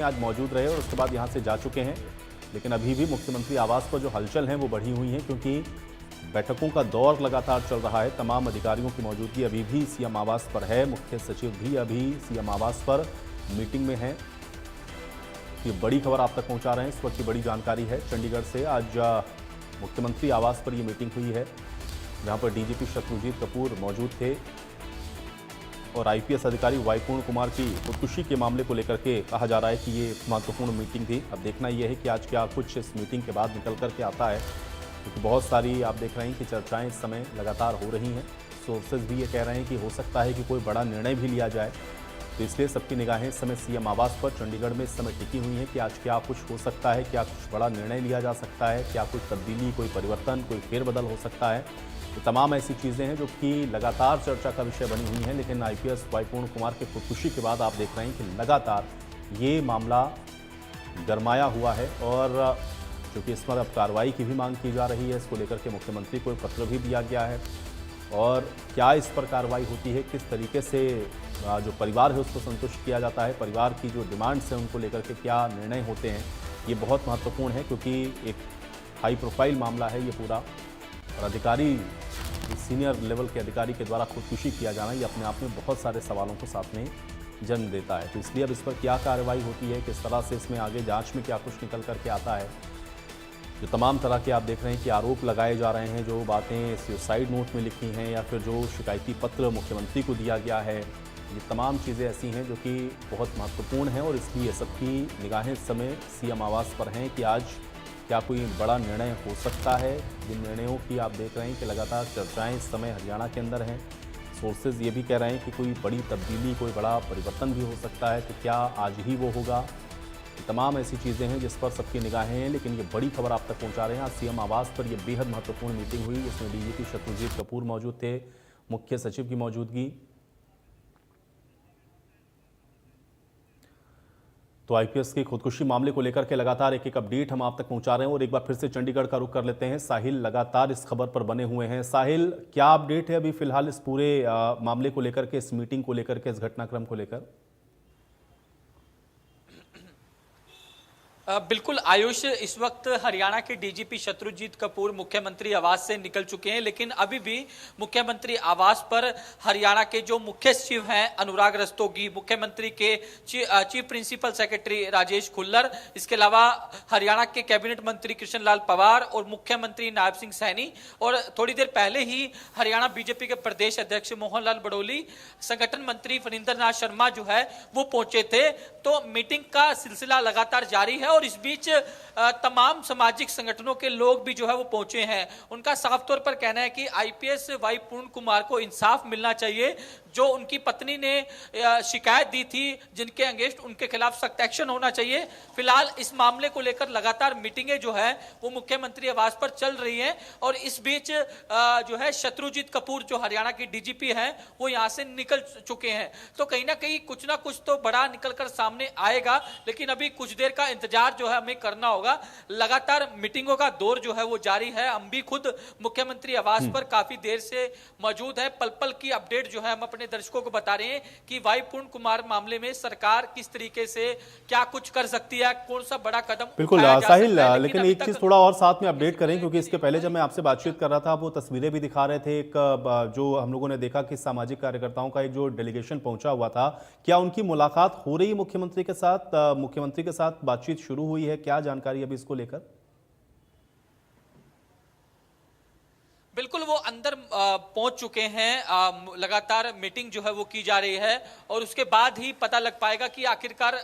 आज मौजूद रहे और उसके बाद यहां से जा चुके हैं। लेकिन अभी भी मुख्यमंत्री आवास पर जो हलचल है वो बढ़ी हुई है, क्योंकि बैठकों का दौर लगातार चल रहा है। तमाम अधिकारियों की मौजूदगी अभी भी सीएम आवास पर है। मुख्य सचिव भी अभी सीएम आवास पर मीटिंग में है। ये बड़ी खबर आप तक पहुंचा रहे हैं। इस वक्त की बड़ी जानकारी है चंडीगढ़ से। आज मुख्यमंत्री आवास पर ये मीटिंग हुई है, जहां पर डीजीपी शत्रुजीत कपूर मौजूद थे और आईपीएस अधिकारी वाई पूर्ण कुमार की खुदकुशी के मामले को लेकर के कहा जा रहा है कि ये महत्वपूर्ण मीटिंग थी। अब देखना यह है कि आज क्या कुछ इस मीटिंग के बाद निकल करके आता है, क्योंकि बहुत सारी आप देख रहे हैं कि चर्चाएं इस समय लगातार हो रही हैं। सोर्सेज भी ये कह रहे हैं कि हो सकता है कि कोई बड़ा निर्णय भी लिया जाए। तो इसलिए सबकी निगाहें इस समय सीएम आवास पर चंडीगढ़ में इस समय टिकी हुई हैं कि आज क्या कुछ हो सकता है, क्या कुछ बड़ा निर्णय लिया जा सकता है, क्या कोई तब्दीली, कोई परिवर्तन, कोई फेरबदल हो सकता है। तो तमाम ऐसी चीज़ें हैं जो कि लगातार चर्चा का विषय बनी हुई हैं। लेकिन आईपीएस वाई पूर्ण कुमार के खुदकुशी के बाद आप देख रहे हैं कि लगातार ये मामला गरमाया हुआ है और चूँकि इस पर अब कार्रवाई की भी मांग की जा रही है। इसको लेकर के मुख्यमंत्री को एक पत्र भी दिया गया है और क्या इस पर कार्रवाई होती है, किस तरीके से जो परिवार है उसको संतुष्ट किया जाता है, परिवार की जो डिमांड्स हैं उनको लेकर के क्या निर्णय होते हैं, ये बहुत महत्वपूर्ण है। क्योंकि एक हाई प्रोफाइल मामला है ये पूरा, और अधिकारी, सीनियर लेवल के अधिकारी के द्वारा खुदकुशी किया जाना ये अपने आप में बहुत सारे सवालों को साथ में जन्म देता है। तो इसलिए अब इस पर क्या कार्रवाई होती है, किस तरह से इसमें आगे जांच में क्या कुछ निकल करके आता है। जो तमाम तरह के आप देख रहे हैं कि आरोप लगाए जा रहे हैं, जो बातें सुसाइड नोट में लिखी हैं या फिर जो शिकायती पत्र मुख्यमंत्री को दिया गया है, ये तमाम चीज़ें ऐसी हैं जो कि बहुत महत्वपूर्ण हैं। और इसलिए सबकी निगाहें इस समय सीएम आवास पर हैं कि आज क्या कोई बड़ा निर्णय हो सकता है। जिन निर्णयों की आप देख रहे हैं कि लगातार चर्चाएं इस समय हरियाणा के अंदर हैं। सोर्सेज ये भी कह रहे हैं कि कोई बड़ी तब्दीली, कोई बड़ा परिवर्तन भी हो सकता है। तो क्या आज ही वो होगा? तमाम ऐसी चीज़ें हैं जिस पर सबकी निगाहें हैं। लेकिन ये बड़ी खबर आप तक पहुंचा रहे हैं। आज सीएम आवास पर यह बेहद महत्वपूर्ण मीटिंग हुई, जिसमें डीजीपी शत्रुजीत कपूर मौजूद थे, मुख्य सचिव की मौजूदगी। तो आईपीएस की खुदकुशी मामले को लेकर के लगातार एक एक अपडेट हम आप तक पहुंचा रहे हैं। और एक बार फिर से चंडीगढ़ का रुख कर लेते हैं। साहिल लगातार इस खबर पर बने हुए हैं। साहिल, क्या अपडेट है अभी फिलहाल इस पूरे मामले को लेकर के, इस मीटिंग को लेकर के, इस घटनाक्रम को लेकर? बिल्कुल आयुष, इस वक्त हरियाणा के डीजीपी शत्रुजीत कपूर मुख्यमंत्री आवास से निकल चुके हैं। लेकिन अभी भी मुख्यमंत्री आवास पर हरियाणा के जो मुख्य सचिव हैं अनुराग रस्तोगी, मुख्यमंत्री के chief principal secretary Rajesh Khullar, इसके अलावा हरियाणा के कैबिनेट मंत्री कृष्ण लाल पंवार और मुख्यमंत्री नायब सिंह सैनी, और थोड़ी देर पहले ही हरियाणा बीजेपी के प्रदेश अध्यक्ष मोहन लाल बड़ोली, संगठन मंत्री फणींद्र नाथ शर्मा जो है वो पहुंचे थे। तो मीटिंग का सिलसिला लगातार जारी है और इस बीच तमाम सामाजिक संगठनों के लोग भी जो है वो पहुंचे हैं। उनका साफ तौर पर कहना है कि आईपीएस वाई पूर्ण कुमार को इंसाफ मिलना चाहिए। जो उनकी पत्नी ने शिकायत दी थी, जिनके अगेंस्ट उनके खिलाफ सख्त एक्शन होना चाहिए। फिलहाल इस मामले को लेकर लगातार मीटिंगें जो है वो मुख्यमंत्री आवास पर चल रही हैं। और इस बीच जो है शत्रुजीत कपूर जो हरियाणा की डीजीपी हैं वो यहां से निकल चुके हैं। तो कहीं ना कहीं कुछ ना कुछ तो बड़ा निकलकर सामने आएगा। लेकिन अभी कुछ देर का इंतजार जो है हमें करना होगा। लगातार मीटिंगों का दौर जो है वो जारी है। हम भी खुद मुख्यमंत्री आवास पर काफी देर से मौजूद है। पल पल की अपडेट जो है हम अपने दर्शकों को बता रहे हैं कि वाई पूर्ण कुमार मामले में सरकार किस तरीके से क्या कुछ कर सकती है, कौन सा बड़ा कदम बिल्कुल साहिल, लेकिन एक चीज थोड़ा और साथ में अपडेट करें, क्योंकि इसके पहले जब मैं आपसे बातचीत कर रहा था वो तस्वीरें भी दिखा रहे थे। एक जो हम लोगों ने देखा कि सामाजिक कार्यकर्ताओं का एक जो डेलीगेशन पहुंचा हुआ था, क्या उनकी मुलाकात हो रही है मुख्यमंत्री के साथ? मुख्यमंत्री के साथ बातचीत शुरू हुई है? क्या जानकारी अभी इसको लेकर? बिल्कुल, वो अंदर पहुंच चुके हैं। लगातार मीटिंग जो है वो की जा रही है और उसके बाद ही पता लग पाएगा कि आखिरकार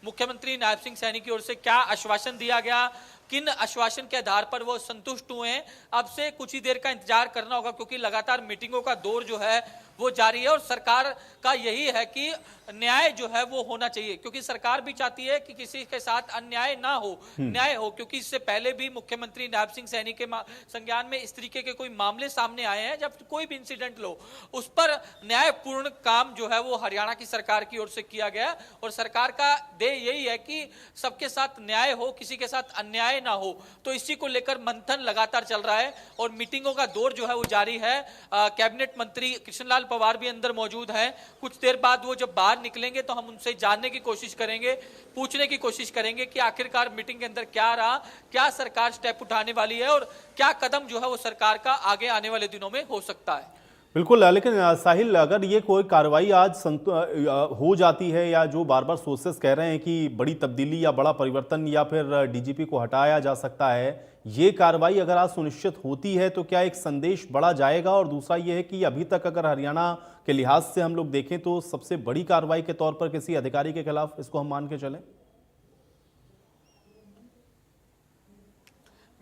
मुख्यमंत्री नायब सिंह सैनी की ओर से क्या आश्वासन दिया गया, किन आश्वासन के आधार पर वो संतुष्ट हुए हैं। अब से कुछ ही देर का इंतजार करना होगा, क्योंकि लगातार मीटिंगों का दौर जो है वो जारी है। और सरकार का यही है कि न्याय जो है वो होना चाहिए, क्योंकि सरकार भी चाहती है कि किसी के साथ अन्याय ना हो, न्याय हो। क्योंकि इससे पहले भी मुख्यमंत्री नायब सिंह सैनी के संज्ञान में इस तरीके के कोई मामले सामने आए हैं, जब कोई भी इंसिडेंट लो उस पर न्यायपूर्ण काम जो है वो हरियाणा की सरकार की ओर से किया गया। और सरकार का ध्येय यही है कि सबके साथ न्याय हो, किसी के साथ अन्याय ना हो। तो इसी को लेकर मंथन लगातार चल रहा है और मीटिंगों का दौर जो है वो जारी है। कैबिनेट मंत्री कृष्ण लाल कृष्णपाल पवार भी अंदर मौजूद हैं। कुछ देर बाद वो जब बाहर निकलेंगे तो हम उनसे जानने की कोशिश करेंगे, पूछने की कोशिश करेंगे कि आखिरकार मीटिंग के अंदर क्या रहा, क्या सरकार स्टेप उठाने वाली है और क्या कदम जो है वो सरकार का आगे आने वाले दिनों में हो सकता है। बिल्कुल, लेकिन साहिल, अगर ये कोई कार्रवाई आज हो जाती है, या जो बार बार सोर्सेस कह रहे हैं कि बड़ी तब्दीली या बड़ा परिवर्तन या फिर डीजीपी को हटाया जा सकता है, ये कार्रवाई अगर आज सुनिश्चित होती है तो क्या एक संदेश बड़ा जाएगा? और दूसरा ये है कि अभी तक अगर हरियाणा के लिहाज से हम लोग देखें तो सबसे बड़ी कार्रवाई के तौर पर किसी अधिकारी के खिलाफ इसको हम मान के चलें?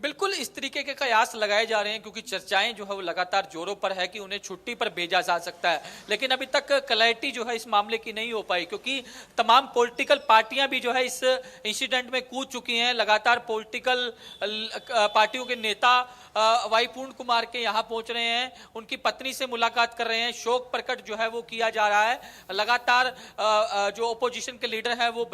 बिल्कुल इस तरीके के कयास लगाए जा रहे हैं, क्योंकि चर्चाएं जो है वो लगातार जोरों पर है कि उन्हें छुट्टी पर भेजा जा सकता है, लेकिन अभी तक क्लैरिटी जो है इस मामले की नहीं हो पाई, क्योंकि तमाम पॉलिटिकल पार्टियां भी जो है इस इंसिडेंट में कूद चुकी हैं। लगातार पॉलिटिकल पार्टियों के नेता वाई पूर्ण कुमार के यहाँ पहुंच रहे हैं, उनकी पत्नी से मुलाकात कर रहे हैं, शोक प्रकट जो है वो किया जा रहा है। लगातार जो ओपोजिशन के लीडर हैं वो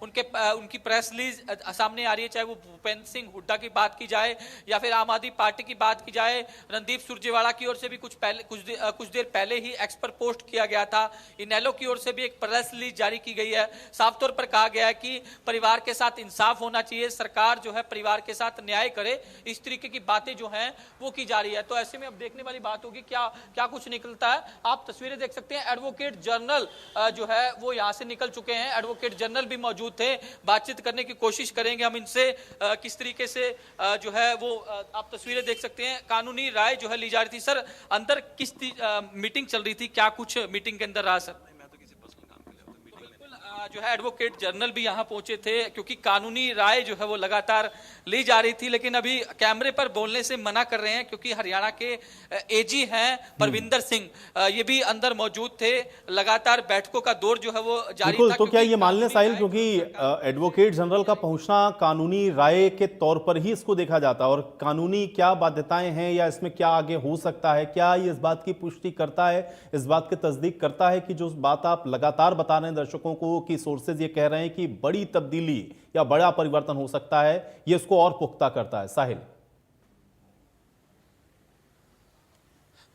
उनकी प्रेस रिलीज सामने आ रही है, चाहे वो भूपेंद्र सिंह हुड्डा की बात की जाए या फिर आम आदमी पार्टी की बात की जाए। रणदीप सुरजेवाला की ओर से भी कुछ देर पहले ही एक्स पर पोस्ट किया गया था। इनेलो की ओर से भी एक प्रेस रिलीज जारी की गई है। साफ तौर पर कहा गया है कि परिवार के साथ इंसाफ होना चाहिए, सरकार जो है परिवार के साथ न्याय करे, इस तरीके की बातें जो हैं वो की जा रही है। तो ऐसे में अब देखने वाली बात होगी क्या कुछ निकलता है। आप तस्वीरें देख सकते हैं, एडवोकेट जनरल जो है वो यहां से निकल चुके हैं। एडवोकेट जनरल भी मौजूद थे, बातचीत करने की कोशिश करेंगे हम इनसे, किस तरीके से जो है वो आप तस्वीरें देख सकते हैं। कानूनी राय जो है ली जा रही थी। सर, अंदर किस मीटिंग चल रही थी, क्या कुछ मीटिंग के अंदर रहा सर? जो है एडवोकेट जनरल भी यहाँ पहुंचे थे, क्योंकि कानूनी राय जो है वो लगातार ली जा रही थी, लेकिन अभी कैमरे पर बोलने से मना कर रहे हैं, क्योंकि हरियाणा के एजी हैं परविंदर सिंह, ये भी अंदर मौजूद थे। लगातार बैठकों का दौर जो है वो जारी था। तो क्या ये मान लें साहिल, क्योंकि एडवोकेट जनरल का पहुंचना कानूनी राय के तौर पर ही इसको देखा जाता है, और कानूनी क्या बाध्यताएं हैं या इसमें क्या आगे हो सकता है, क्या ये इस बात की पुष्टि करता है, इस बात की तस्दीक करता है कि जो बात आप लगातार बता रहे हैं दर्शकों को कि सोर्सेज ये कह रहे हैं कि बड़ी तब्दीली या बड़ा परिवर्तन हो सकता है, ये इसको और पुख्ता करता है? साहिल,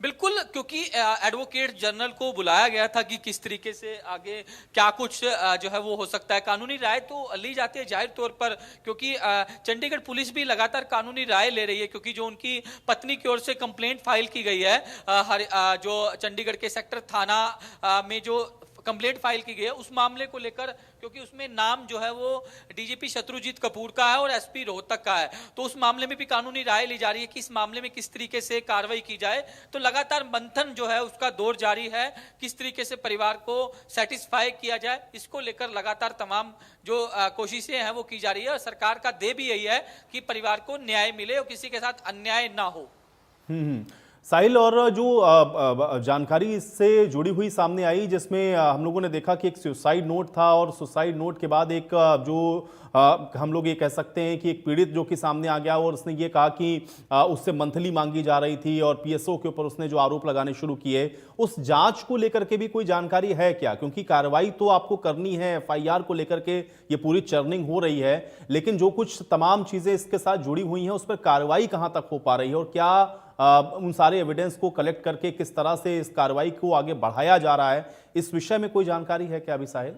बिल्कुल, क्योंकि एडवोकेट जनरल को बुलाया गया था कि किस तरीके से आगे क्या कुछ जो है वो हो सकता है। कानूनी राय तो ली जाती है जाहिर तौर पर, क्योंकि चंडीगढ़ पुलिस भी लगातार कानूनी राय ले रही है, क्योंकि जो उनकी पत्नी की ओर से कंप्लेंट फाइल की गई है, जो चंडीगढ़ के सेक्टर थाना में जो कंप्लेंट फाइल की गई है उस मामले को लेकर, क्योंकि उसमें नाम जो है वो डीजीपी शत्रुजीत कपूर का है और एसपी रोहतक का है, तो उस मामले में भी कानूनी राय ली जा रही है कि इस मामले में किस तरीके से कार्रवाई की जाए। तो लगातार मंथन जो है उसका दौर जारी है, किस तरीके से परिवार को सेटिस्फाई किया जाए, इसको लेकर लगातार तमाम जो कोशिशें हैं वो की जा रही है। और सरकार का देय भी यही है कि परिवार को न्याय मिले और किसी के साथ अन्याय ना हो। साहिल, और जो जानकारी इससे जुड़ी हुई सामने आई, जिसमें हम लोगों ने देखा कि एक सुसाइड नोट था, और सुसाइड नोट के बाद एक जो हम लोग ये कह सकते हैं कि एक पीड़ित जो कि सामने आ गया और उसने ये कहा कि उससे मंथली मांगी जा रही थी, और पीएसओ के ऊपर उसने जो आरोप लगाने शुरू किए, उस जांच को लेकर के भी कोई जानकारी है क्या? क्योंकि कार्रवाई तो आपको करनी है, एफआईआर को लेकर के ये पूरी चर्निंग हो रही है, लेकिन जो कुछ तमाम चीजें इसके साथ जुड़ी हुई हैं उस पर कार्रवाई कहां तक हो पा रही है, और क्या उन सारे एविडेंस को कलेक्ट करके किस तरह से इस कार्रवाई को आगे बढ़ाया जा रहा है, इस विषय में कोई जानकारी है क्या अभी साहिल?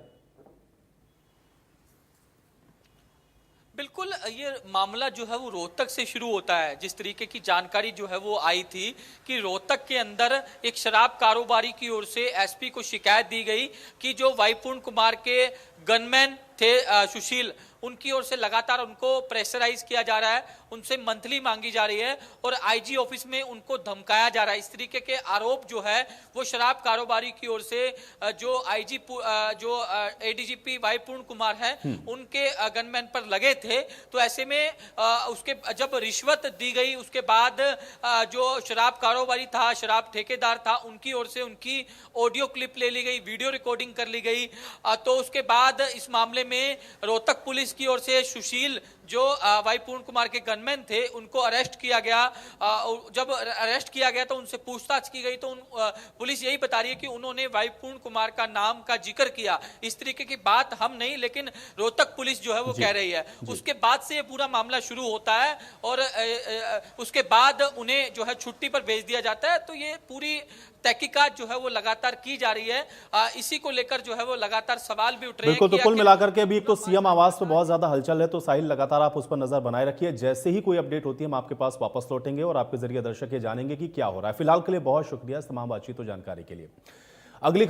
बिल्कुल, ये मामला जो है वो रोहतक से शुरू होता है। जिस तरीके की जानकारी जो है वो आई थी कि रोहतक के अंदर एक शराब कारोबारी की ओर से एसपी को शिकायत दी गई कि जो वाई पूर्ण कुमार के गनमैन थे सुशील, उनकी ओर से लगातार उनको प्रेशराइज किया जा रहा है, उनसे मंथली मांगी जा रही है और आईजी ऑफिस में उनको धमकाया जा रहा है। इस तरीके के आरोप जो है वो शराब कारोबारी की ओर से जो आईजी जो एडीजीपी वाई पूर्ण कुमार है उनके गनमैन पर लगे थे। तो ऐसे में उसके जब रिश्वत दी गई उसके बाद जो शराब कारोबारी था, शराब ठेकेदार था, उनकी ओर से उनकी ऑडियो क्लिप ले ली गई, वीडियो रिकॉर्डिंग कर ली गई। तो उसके बाद इस मामले में रोहतक पुलिस की ओर से सुशील जो वाई पूर्ण कुमार के गनमैन थे उनको अरेस्ट किया गया। जब अरेस्ट किया गया तो उनसे पूछताछ की गई, तो पुलिस यही बता रही है कि उन्होंने वाई पूर्ण कुमार का नाम का जिक्र किया। इस तरीके की बात हम नहीं, लेकिन रोहतक पुलिस जो है वो कह रही है। उसके बाद से ये पूरा मामला शुरू होता है और उसके बाद उन्हें जो है छुट्टी पर भेज दिया जाता है। तो ये पूरी तहकीकात जो है वो लगातार की जा रही है। इसी को लेकर जो है वो लगातार सवाल भी उठ रहे हैं बिल्कुल। कि तो कुल आखिर मिलाकर के अभी तो सीएम आवास पे बहुत ज्यादा हलचल है, तो साहिल लगातार आप उस पर नजर बनाए रखिए। जैसे ही कोई अपडेट होती है हम आपके पास वापस लौटेंगे और आपके जरिए दर्शक ये जानेंगे कि क्या हो रहा है। फिलहाल के लिए बहुत शुक्रिया इस तमाम बातचीत और जानकारी के लिए। अगली